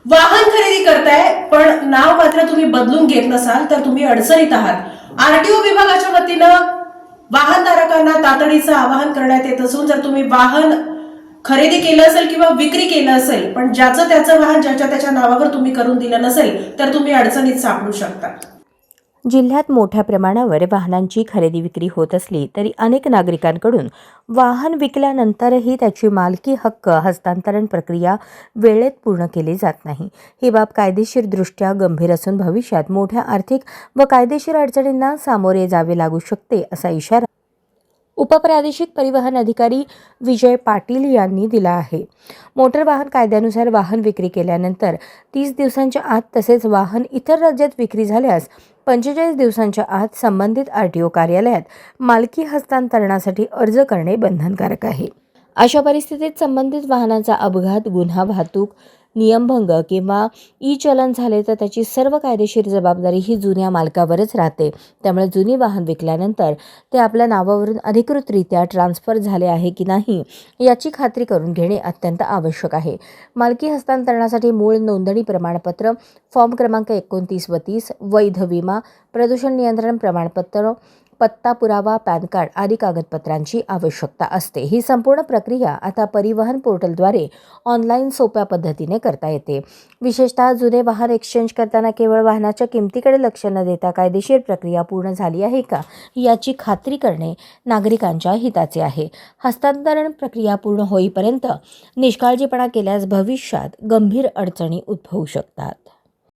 वाहन खरेदी करताय पण नाव मात्र तुम्ही बदलून घेत नसाल तर तुम्ही अडचणीत आहात। आरटीओ विभागाच्या वतीनं वाहनधारकांना तातडीचं आवाहन करण्यात येत असून जर तुम्ही वाहन खरेदी केलं असेल किंवा विक्री केलं असेल पण ज्याचं त्याचं वाहन ज्याच्या त्याच्या नावावर तुम्ही करून दिलं नसेल तर तुम्ही अडचणीत सापडू शकता। जिल्ह्यात मोठ्या प्रमाणावर वाहनांची खरेदी विक्री होत असली तरी अनेक नागरिकांकडून वाहन विकल्यानंतरही त्याची मालकी हक्क हस्तांतरण प्रक्रिया वेळेत पूर्ण केली जात नाही। ही बाब कायदेशीरदृष्ट्या गंभीर असून भविष्यात मोठ्या आर्थिक व कायदेशीर अडचणींना सामोरे जावे लागू शकते असा इशारा उपप्रादेशिक परिवहन अधिकारी विजय पाटील यांनी दिला आहे। मोटर वाहन कायद्यानुसार वाहन विक्री केल्यानंतर 30 दिवसांच्या आत तसेच वाहन इतर राज्यात विक्री झाल्यास 45 दिवसांच्या आत संबंधित आरटीओ कार्यालयात मालकी हस्तांतरणासाठी अर्ज करणे बंधनकारक आहे। अशा परिस्थितीत संबंधित वाहनाचा अपघात, गुन्हा, वाहतूक नियमभंग किंवा चलन झाले तर त्याची सर्व कायदेशीर जबाबदारी ही जुन्या मालकावरच राहते। त्यामुळे जुनी वाहन विकल्यानंतर ते आपल्या नावावरून अधिकृतरित्या ट्रान्सफर झाले आहे की नाही याची खात्री करून घेणे अत्यंत आवश्यक आहे। मालकी हस्तांतरणासाठी मूळ नोंदणी प्रमाणपत्र, फॉर्म क्रमांक 29 व 30, वैध विमा, प्रदूषण नियंत्रण प्रमाणपत्र, पत्ता पुरावा, पॅन कार्ड आदी कागदपत्रांची आवश्यकता असते। ही संपूर्ण प्रक्रिया आता परिवहन पोर्टलद्वारे ऑनलाईन सोप्या पद्धतीने करता येते। विशेषतः जुने वाहन एक्सचेंज करताना केवळ वाहनाच्या किमतीकडे लक्ष न देता कायदेशीर प्रक्रिया पूर्ण झाली आहे का याची खात्री करणे नागरिकांच्या हिताचे आहे। हस्तांतरण प्रक्रिया पूर्ण होईपर्यंत निष्काळजीपणा केल्यास भविष्यात गंभीर अडचणी उद्भवू शकतात।